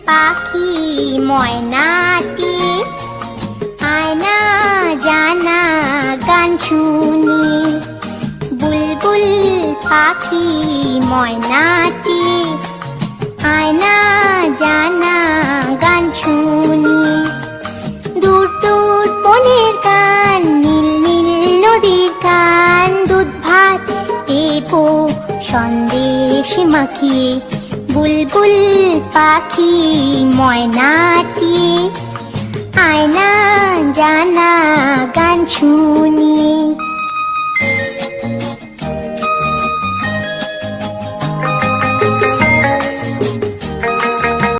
পাখি ময়নাটি আয়না জানা গান শুনি। বুলবুল পাখি ময়নাটি আয়না জানা গান শুনি। দূর দূর বনের গান, নীল নীল নদীর গান, দুধ ভাত দেবো সন্দেশ মাখিয়ে। বুলবুল পাখি ময়নাটি আয়না জানা গান শুনি।